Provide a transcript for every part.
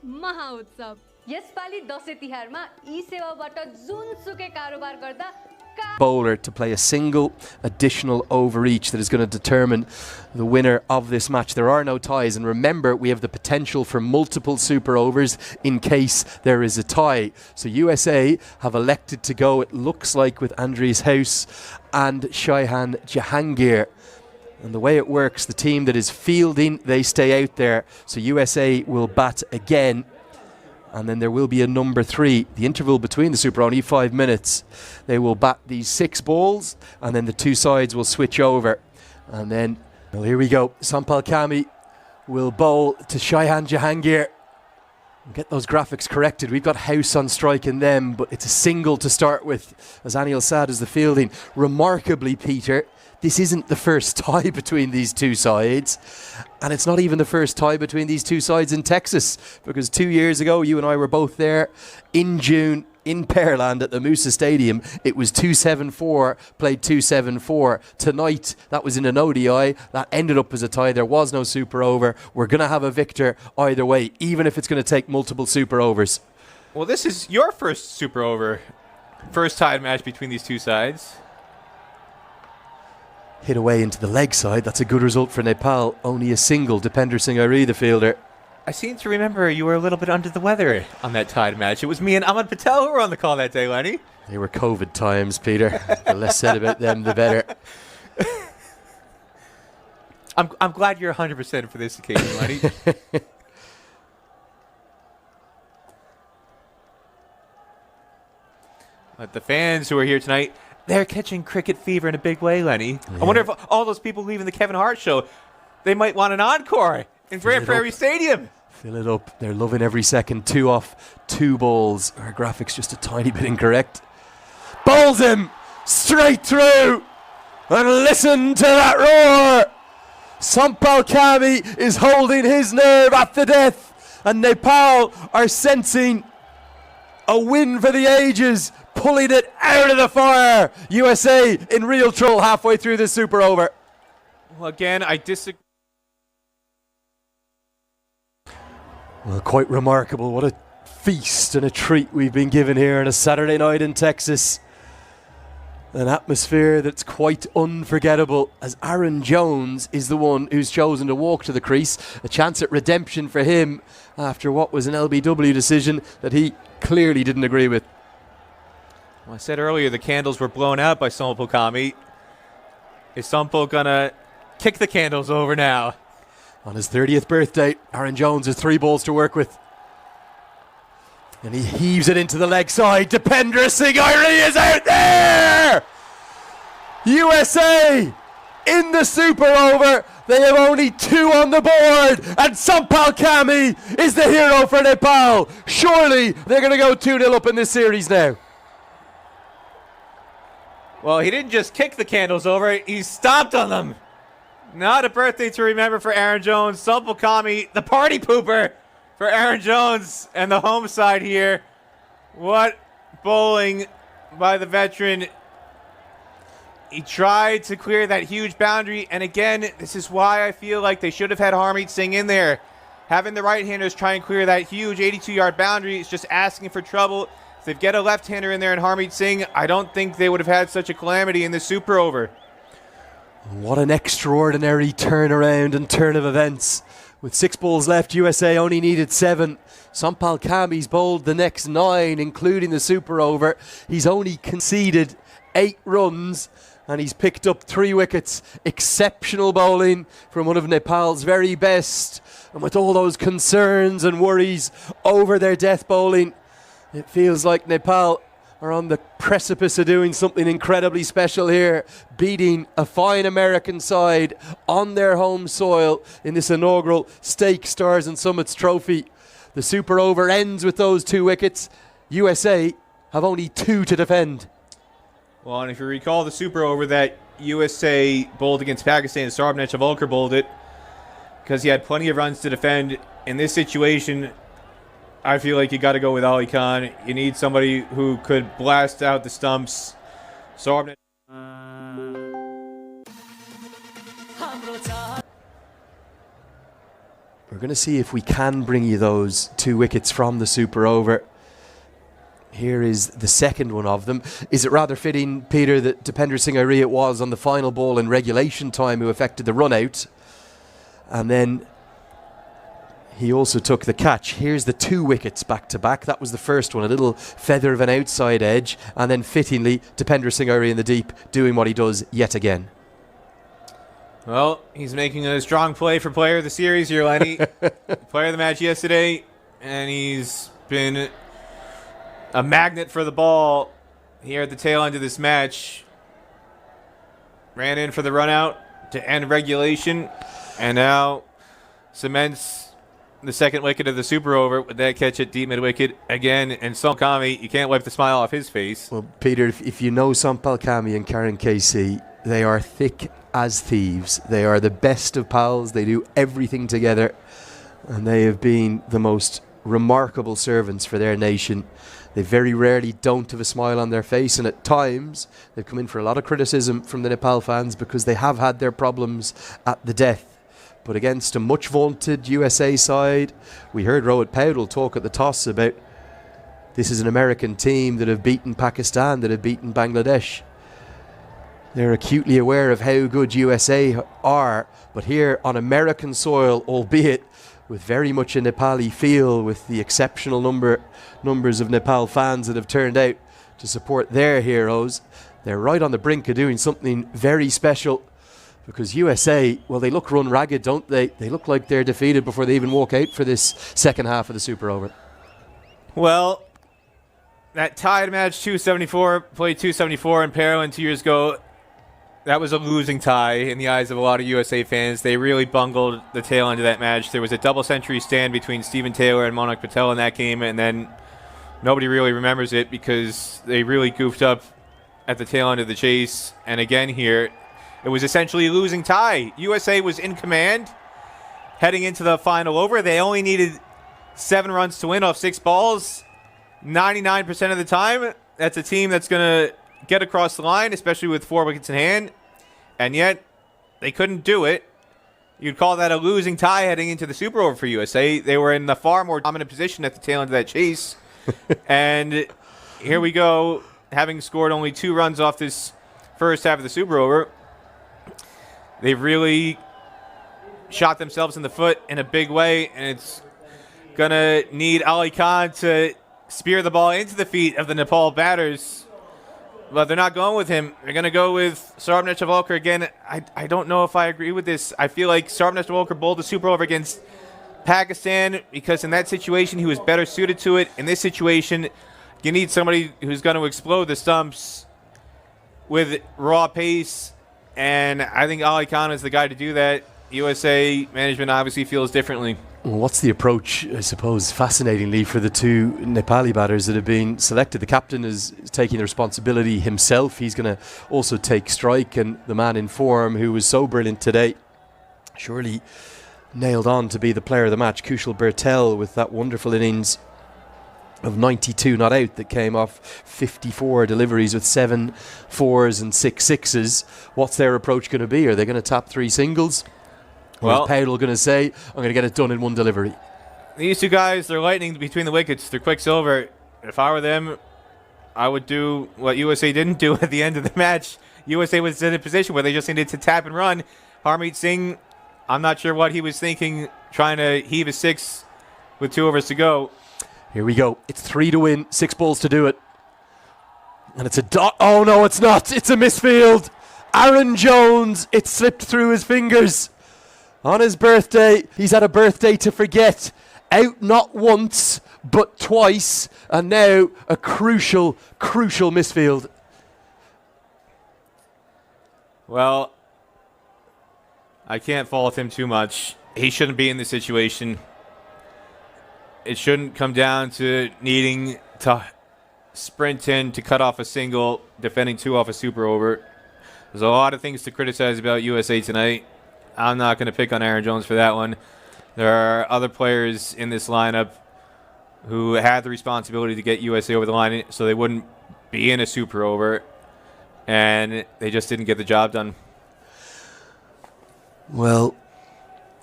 महाउत्सव यसपालि दशैं तिहारमा यी सेवाबाट जुनसुकै कारोबार गर्दा bowler to play a single additional over each that is going to determine the winner of this match. There are no ties, and remember, we have the potential for multiple super overs in case there is a tie. So USA have elected to go, it looks like, with Andreas House and Shaihan Jahangir. And the way it works, the team that is fielding, they stay out there. So USA will bat again. And then there will be a number 3. The interval between the super, only 5 minutes. They will bat these 6 balls, and then the two sides will switch over. And then, well, here we go. Sampal Kami will bowl to Shaihan Jahangir. Get those graphics corrected. We've got House on strike in them, but it's a single to start with, as Anil Sad is the fielding. Remarkably, Peter, this isn't the first tie between these two sides, and it's not even the first tie between these two sides in Texas, because 2 years ago you and I were both there in June in Pearland at the Moosa Stadium. It was 2-7-4, played 2-7-4. Tonight, that was in an ODI. That ended up as a tie. There was no super over. We're going to have a victor either way, even if it's going to take multiple super overs. Well, this is your first super over. First tied match between these two sides. Hit away into the leg side. That's a good result for Nepal. Only a single. Dipender Singh Ari, the fielder. I seem to remember you were a little bit under the weather on that tied match. It was me and Ahmed Patel who were on the call that day, Lenny. They were COVID times, Peter. The less said about them, the better. I'm glad you're 100% for this occasion, Lenny. But the fans who are here tonight, they're catching cricket fever in a big way, Lenny. Yeah. I wonder if all those people leaving the Kevin Hart show, they might want an encore in Grand Prairie Stadium. Fill it up. They're loving every second. 2 off, 2 balls. Our graphics just a tiny bit incorrect. Bowls him straight through. And listen to that roar. Sampal Kami is holding his nerve at the death. And Nepal are sensing a win for the ages, pulling it out of the fire. USA in real trouble halfway through this super over. Well, again, I disagree. Well, quite remarkable. What a feast and a treat we've been given here on a Saturday night in Texas. An atmosphere that's quite unforgettable, as Aaron Jones is the one who's chosen to walk to the crease. A chance at redemption for him after what was an LBW decision that he clearly didn't agree with. Well, I said earlier the candles were blown out by Sampal Kami. Is Sampal gonna kick the candles over now? On his 30th birthday, Aaron Jones has 3 balls to work with. And he heaves it into the leg side. Dipender Singh Ari is out there! USA in the super over. They have only 2 on the board. And Sampal Kami is the hero for Nepal. Surely they're going to go 2-0 up in this series now. Well, he didn't just kick the candles over, he stomped on them. Not a birthday to remember for Aaron Jones. Sampal Kami, the party pooper for Aaron Jones and the home side here. What bowling by the veteran. He tried to clear that huge boundary, and again, this is why I feel like they should have had Harmeet Singh in there. Having the right-handers try and clear that huge 82-yard boundary is just asking for trouble. If they get a left-hander in there and Harmeet Singh, I don't think they would have had such a calamity in this super over. What an extraordinary turnaround and turn of events. With 6 balls left, USA only needed 7. Sampal Kami's bowled the next 9, including the super over. He's only conceded 8 runs, and he's picked up 3 wickets. Exceptional bowling from one of Nepal's very best. And with all those concerns and worries over their death bowling, it feels like Nepal are on the precipice of doing something incredibly special here, beating a fine American side on their home soil in this inaugural Stake Stars and Summits trophy. The super over ends with those 2 wickets. USA have only 2 to defend. Well, and if you recall the super over that USA bowled against Pakistan, Sarbnesh Avolkar bowled it because he had plenty of runs to defend. In this situation, I feel like you got to go with Ali Khan. You need somebody who could blast out the stumps. Sarbnesh. We're going to see if we can bring you those 2 wickets from the super over. Here is the second one of them. Is it rather fitting, Peter, that Dipender Singh Airi it was on the final ball in regulation time who affected the run out? And then he also took the catch. Here's the 2 wickets back to back. That was the first one, a little feather of an outside edge. And then fittingly, Dipender Singh Airi in the deep doing what he does yet again. Well, he's making a strong play for player of the series here, Lenny. Player of the match yesterday, and he's been a magnet for the ball here at the tail end of this match. Ran in for the run out to end regulation, and now cements the second wicket of the super over with that catch at deep mid wicket again. And Salkami, you can't wipe the smile off his face. Well, Peter, if you know Sampal Kami and Karen Casey, they are thick as thieves. They are the best of pals. They do everything together, and they have been the most remarkable servants for their nation. They very rarely don't have a smile on their face, and at times they've come in for a lot of criticism from the Nepal fans because they have had their problems at the death. But against a much vaunted USA side, we heard Rohit Paudel talk at the toss about this is an American team that have beaten Pakistan, that have beaten Bangladesh. They're acutely aware of how good USA are, but here on American soil, albeit with very much a Nepali feel, with the exceptional numbers of Nepal fans that have turned out to support their heroes, they're right on the brink of doing something very special, because USA, well, they look run ragged, don't they? They look like they're defeated before they even walk out for this second half of the super over. Well, that tied match 274, played 274 in Paralympics 2 years ago. That was a losing tie in the eyes of a lot of USA fans. They really bungled the tail end of that match. There was a double century stand between Stephen Taylor and Monak Patel in that game, and then nobody really remembers it because they really goofed up at the tail end of the chase. And again here, it was essentially a losing tie. USA was in command heading into the final over. They only needed 7 runs to win off 6 balls. 99% of the time, that's a team that's going to get across the line, especially with 4 wickets in hand. And yet, they couldn't do it. You'd call that a losing tie heading into the super over for USA. They were in the far more dominant position at the tail end of that chase. And here we go, having scored only 2 runs off this first half of the super over. They've really shot themselves in the foot in a big way, and it's going to need Ali Khan to spear the ball into the feet of the Nepal batters. But they're not going with him. They're going to go with Saurabh Netravalkar again. I don't know if I agree with this. I feel like Saurabh Netravalkar bowled the super over against Pakistan because in that situation he was better suited to it. In this situation, you need somebody who's going to explode the stumps with raw pace, and I think Ali Khan is the guy to do that. USA management obviously feels differently. Well, what's the approach, I suppose, fascinatingly, for the 2 Nepali batters that have been selected? The captain is taking the responsibility himself. He's going to also take strike, and the man in form who was so brilliant today, surely nailed on to be the player of the match, Kushal Bertel, with that wonderful innings of 92 not out that came off 54 deliveries with 7 4s and 6 6s. What's their approach going to be? Are they going to tap 3 singles? Well, is Paudel going to say, I'm going to get it done in 1 delivery? These 2 guys, they're lightning between the wickets. They're quicksilver. If I were them, I would do what USA didn't do at the end of the match. USA was in a position where they just needed to tap and run. Harmeet Singh, I'm not sure what he was thinking, trying to heave a 6 with 2 overs to go. Here we go. It's 3 to win, 6 balls to do it. And it's a dot. Oh, no, it's not. It's a misfield. Aaron Jones, it slipped through his fingers. On his birthday, he's had a birthday to forget. Out not once, but twice. And now a crucial misfield. Well, I can't fault him too much. He shouldn't be in this situation. It shouldn't come down to needing to sprint in to cut off a single, defending 2 off a super over. There's a lot of things to criticize about USA tonight. I'm not going to pick on Aaron Jones for that one. There are other players in this lineup who had the responsibility to get USA over the line so they wouldn't be in a super over, and they just didn't get the job done. Well,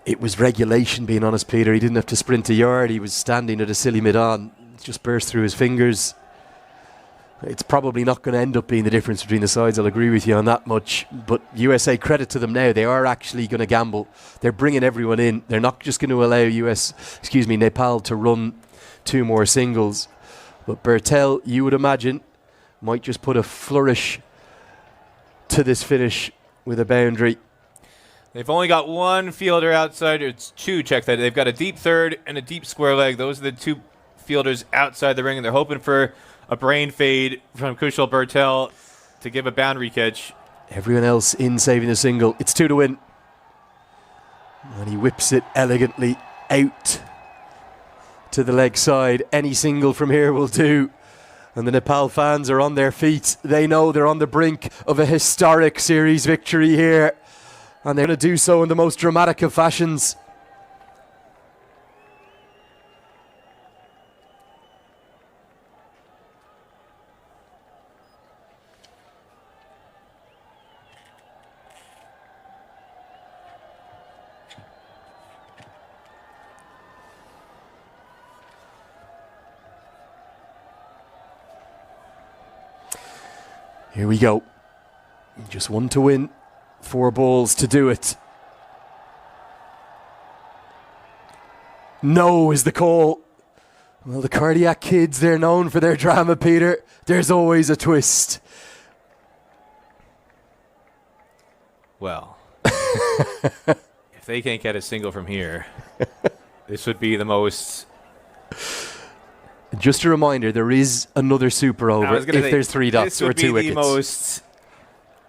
It was regulation, being honest, Peter. He didn't have to sprint a yard. He was standing at a silly mid-on. It just burst through his fingers. It's probably not going to end up being the difference between the sides. I'll agree with you on that much. But USA, credit to them now. They are actually going to gamble. They're bringing everyone in. They're not just going to allow Nepal to run 2 more singles. But Bertel, you would imagine, might just put a flourish to this finish with a boundary. They've only got 1 fielder outside. It's 2, check that. They've got a deep third and a deep square leg. Those are the 2 fielders outside the ring, and they're hoping for a brain fade from Kushal Bertel to give a boundary catch. Everyone else in saving the single. It's 2 to win. And he whips it elegantly out to the leg side. Any single from here will do. And the Nepal fans are on their feet. They know they're on the brink of a historic series victory here. And they're going to do so in the most dramatic of fashions. Here we go. Just 1 to win. 4 balls to do it. No is the call. Well, the Cardiac kids, they're known for their drama, Peter. There's always a twist. Well, if they can't get a single from here, this would be the most... Just a reminder, there is another super over if there's 3 dots or 2 wickets. This would be the most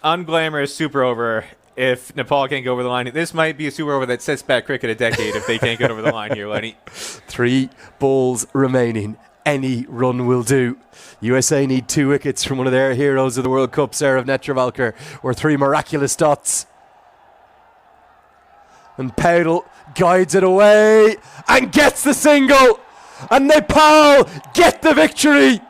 unglamorous super over if Nepal can't go over the line. This might be a super over that sets back cricket a decade if they can't get over the line here, Lenny. 3 balls remaining. Any run will do. USA need 2 wickets from one of their heroes of the World Cup, Sarav Netravalkar, or 3 miraculous dots. And Paudel guides it away and gets the single. And Nepal get the victory.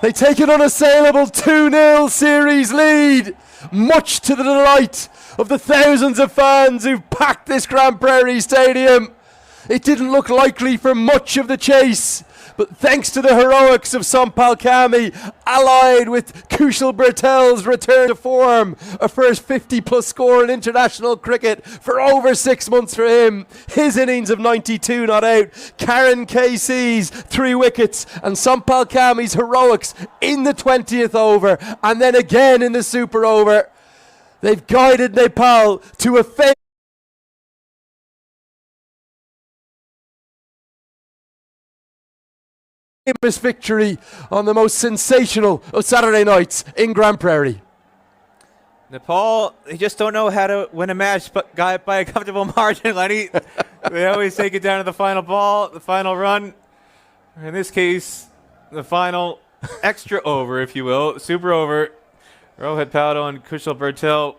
They take an unassailable 2-0 series lead, much to the delight of the thousands of fans who've packed this Grand Prairie Stadium. It didn't look likely for much of the chase, but thanks to the heroics of Sampal Kami, allied with Kushal Bertel's return to form, a first 50-plus score in international cricket for over 6 months for him, his innings of 92 not out, Karen KC's 3 wickets, and Sampal Kami's heroics in the 20th over, and then again in the super over. They've guided Nepal to a famous victory on the most sensational of Saturday nights in Grand Prairie. Nepal, they just don't know how to win a match by a comfortable margin, Lenny. They always take it down to the final ball, the final run. In this case, the final extra over, if you will, super over. Rohit Paudel and Kushal Bertel